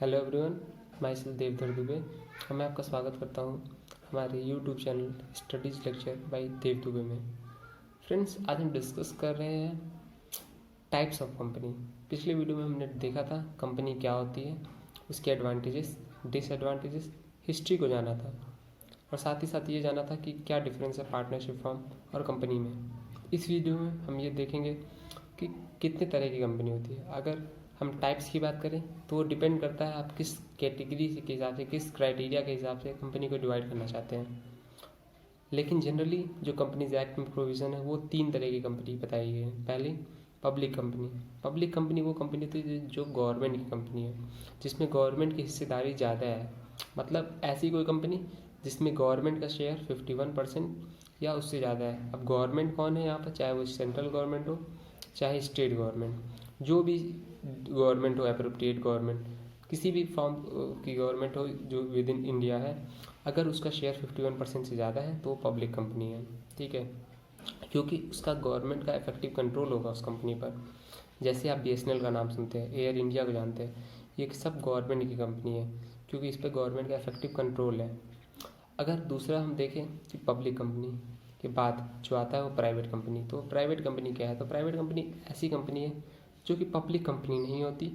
Hello everyone, myself Devdhar Dubey और मैं आपका स्वागत करता हूँ हमारे YouTube channel studies lecture by Dev Dubey में। फ्रेंड्स, आज हम डिस्कस कर रहे हैं टाइप्स ऑफ कंपनी। पिछले वीडियो में हमने देखा था कंपनी क्या होती है, उसके एडवांटेजेस, डिसएडवांटेजेस, हिस्ट्री को जाना था और साथ ही साथ ये जाना था कि क्या डिफरेंस है पार्टनरशिप फॉर्म और कंपनी में। इस वीडियो में हम ये देखेंगे कि कितने तरह की कंपनी होती है। अगर हम टाइप्स की बात करें तो वो डिपेंड करता है आप किस कैटेगरी के हिसाब से, किस क्राइटेरिया के हिसाब से कंपनी को डिवाइड करना चाहते हैं। लेकिन जनरली जो कंपनीज एक्ट में प्रोविज़न है वो 3 तरह की कंपनी बताई गई है। पहली, पब्लिक कंपनी। पब्लिक कंपनी वो कंपनी होती है जो गवर्नमेंट की कंपनी है, जिसमें गवर्नमेंट की हिस्सेदारी ज़्यादा है। मतलब ऐसी कोई कंपनी जिसमें गवर्नमेंट का शेयर 51% या उससे ज़्यादा है। अब गवर्नमेंट कौन है यहाँ पर, चाहे वो सेंट्रल गवर्नमेंट हो चाहे स्टेट गवर्नमेंट, जो भी गवर्नमेंट हो, एप्रोप्रिएट गवर्नमेंट, किसी भी फॉर्म की गवर्नमेंट हो जो विद इन इंडिया है, अगर उसका शेयर 51% से ज़्यादा है तो वो पब्लिक कंपनी है। ठीक है, क्योंकि उसका गवर्नमेंट का इफेक्टिव कंट्रोल होगा उस कंपनी पर। जैसे आप BSNL का नाम सुनते हैं, एयर इंडिया को जानते हैं, ये सब गवर्नमेंट की कंपनी है क्योंकि इस पर गवर्नमेंट का इफेक्टिव कंट्रोल है। अगर दूसरा हम देखें कि पब्लिक कंपनी के बाद जो आता है वो प्राइवेट कंपनी। तो प्राइवेट कंपनी क्या है? तो प्राइवेट कंपनी ऐसी कंपनी है जो कि पब्लिक कंपनी नहीं होती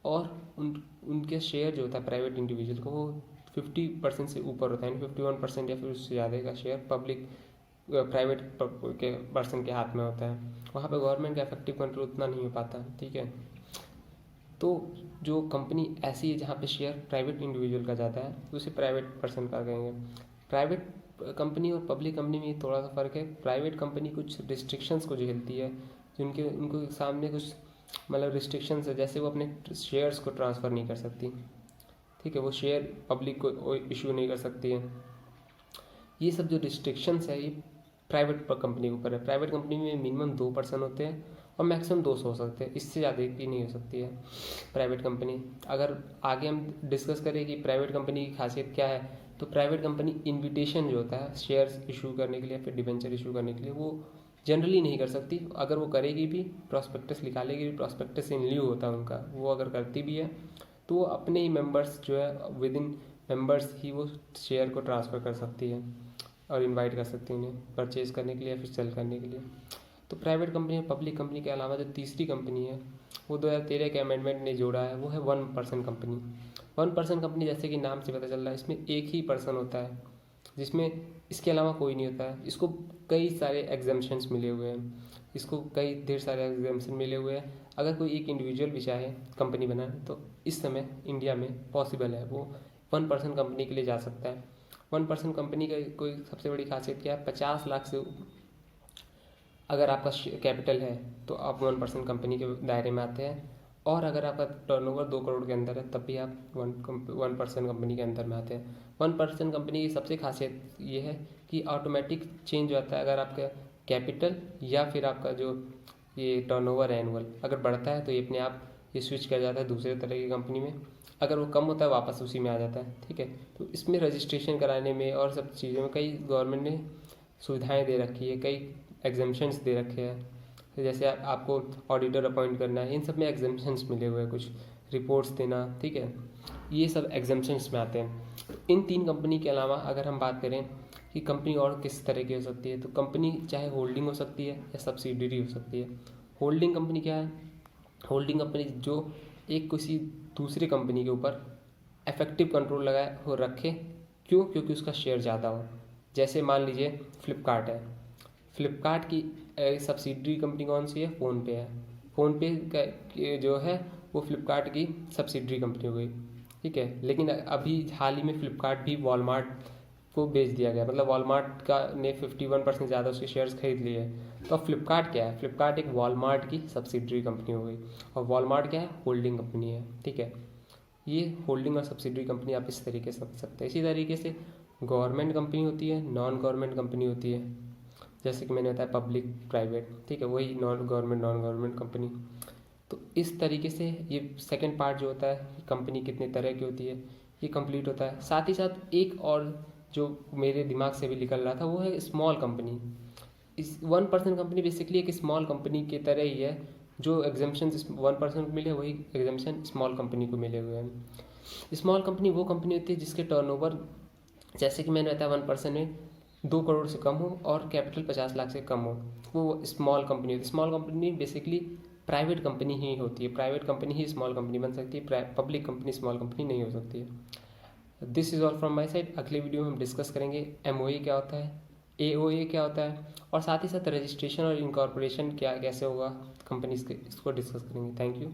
और उनके शेयर जो होता है प्राइवेट इंडिविजुअल को वो 50% से ऊपर होता है, यानी 51% या फिर उससे ज़्यादा का शेयर प्राइवेट के पर्सन के हाथ में होता है। वहाँ पे गवर्नमेंट का इफेक्टिव कंट्रोल उतना नहीं हो पाता। ठीक है, तो जो कंपनी ऐसी है जहाँ पे शेयर प्राइवेट इंडिविजुअल का ज़्यादा है तो उसे प्राइवेट पर्सन का कहेंगे। प्राइवेट कंपनी और पब्लिक कंपनी में थोड़ा सा फ़र्क है। प्राइवेट कंपनी कुछ रिस्ट्रिक्शंस को झेलती है, जिनके उनको सामने कुछ मतलब रिस्ट्रिक्शंस है, जैसे वो अपने शेयर्स को ट्रांसफ़र नहीं कर सकती। ठीक है, वो शेयर पब्लिक को इशू नहीं कर सकती है। ये सब जो रिस्ट्रिक्शंस है ये प्राइवेट कंपनी के ऊपर है। प्राइवेट कंपनी में मिनिमम 2 पर्सन होते हैं और मैक्सिमम 200 हो सकते हैं, इससे ज़्यादा की नहीं हो सकती है प्राइवेट कंपनी। अगर आगे हम डिस्कस करें कि प्राइवेट कंपनी की खासियत क्या है, तो प्राइवेट कंपनी इन्विटेशन जो होता है शेयर्स इशू करने के लिए, फिर डिबेंचर इशू करने के लिए, वो जनरली नहीं कर सकती। अगर वो करेगी भी, प्रॉस्पेक्टस निकालेगी भी, प्रॉस्पेक्टस इन ल्यू होता है उनका, वो अगर करती भी है तो वो अपने ही मेंबर्स जो है विद इन मेंबर्स ही वो शेयर को ट्रांसफ़र कर सकती है और इनवाइट कर सकती है उन्हें परचेज़ करने के लिए या फिर सेल करने के लिए। तो प्राइवेट कंपनी और पब्लिक कंपनी के अलावा जो तीसरी कंपनी है वो 2013 के अमेंडमेंट ने जोड़ा है, वो है 1 पर्सन कंपनी। 1 पर्सन कंपनी जैसे कि नाम से पता चल रहा है, इसमें एक ही पर्सन होता है, जिसमें इसके अलावा कोई नहीं होता है। इसको कई सारे एग्जाम्पशंस मिले हुए हैं, इसको कई ढेर सारे एग्जाम्पशन मिले हुए हैं। अगर कोई एक इंडिविजुअल भी चाहे कंपनी बनाए तो इस समय इंडिया में पॉसिबल है, वो 1 पर्सन कंपनी के लिए जा सकता है। 1 पर्सन कंपनी का कोई सबसे बड़ी खासियत क्या है? 50 लाख से अगर आपका कैपिटल है तो आप 1 पर्सन कंपनी के दायरे में आते हैं, और अगर आपका टर्नओवर 2 करोड़ के अंदर है तब भी आप 1 पर्सन कंपनी के अंदर में आते हैं। 1 पर्सन कंपनी की सबसे खासियत ये है कि ऑटोमेटिक चेंज होता है। अगर आपका कैपिटल या फिर आपका जो ये टर्नओवर एनुअल अगर बढ़ता है तो ये अपने आप ये स्विच कर जाता है दूसरे तरह की कंपनी में, अगर वो कम होता है वापस उसी में आ जाता है। ठीक है, तो इसमें रजिस्ट्रेशन कराने में और सब चीज़ों में कई गवर्नमेंट ने सुविधाएं दे रखी है, कई एग्जाम्पशंस दे रखे हैं। जैसे आपको ऑडिटर अपॉइंट करना है, इन सब में एग्जाम्पशंस मिले हुए हैं, कुछ रिपोर्ट्स देना। ठीक है, ये सब एग्जाम्पशंस में आते हैं। इन 3 कंपनी के अलावा अगर हम बात करें कि कंपनी और किस तरह की हो सकती है, तो कंपनी चाहे होल्डिंग हो सकती है या सब्सिडियरी हो सकती है। होल्डिंग कंपनी क्या है? होल्डिंग कंपनी जो एक किसी दूसरे कंपनी के ऊपर इफेक्टिव कंट्रोल लगाए हो रखे। क्यों? क्योंकि उसका शेयर ज़्यादा हो। जैसे मान लीजिए फ्लिपकार्ट है, फ्लिपकार्ट की सब्सिडियरी कंपनी कौन सी है? फ़ोनपे है। फ़ोनपे जो है वो फ्लिपकार्ट की सब्सिडियरी कंपनी हो गई। ठीक है, लेकिन अभी हाल ही में फ्लिपकार्ट भी वॉलमार्ट को बेच दिया गया, मतलब वॉलमार्ट का ने 51% ज़्यादा उसके शेयर्स खरीद लिए हैं। तो अब फ्लिपकार्ट क्या है? फ्लिपकार्ट एक वॉलमार्ट की सब्सिडियरी कंपनी हो गई, और वॉलमार्ट क्या है? होल्डिंग कंपनी है। ठीक है, ये होल्डिंग और सब्सिडियरी कंपनी आप इस तरीके से समझ सकते हैं। इसी तरीके से गवर्नमेंट कंपनी होती है, नॉन गवर्नमेंट कंपनी होती है, जैसे कि मैंने बताया पब्लिक प्राइवेट। ठीक है, वही नॉन गवर्नमेंट कंपनी। तो इस तरीके से ये सेकंड पार्ट जो होता है कि कंपनी कितने तरह की होती है ये कंप्लीट होता है। साथ ही साथ एक और जो मेरे दिमाग से भी निकल रहा था वो है स्मॉल कंपनी। इस 1 पर्सन कंपनी बेसिकली एक स्मॉल कंपनी की तरह ही है, जो एग्जामेशन 1% को मिले वही एग्जामेशन स्मॉल कंपनी को मिले हुए हैं। स्मॉल कंपनी वो कंपनी होती है जिसके टर्नओवर, जैसे कि मैंने बताया 1% में 2 करोड़ से कम हो और कैपिटल 50 लाख से कम हो, वो स्मॉल कंपनी होती है। Small company basically private company ही होती है, प्राइवेट कंपनी ही स्मॉल कंपनी बन सकती है, पब्लिक कंपनी स्मॉल कंपनी नहीं हो सकती है। This is all from my side. अगले वीडियो में हम डिस्कस करेंगे MOA क्या होता है, AOA क्या होता है, और साथ ही साथ रजिस्ट्रेशन और इनकॉर्पोरेशन क्या कैसे होगा कंपनीज के, इसको डिस्कस करेंगे। Thank you.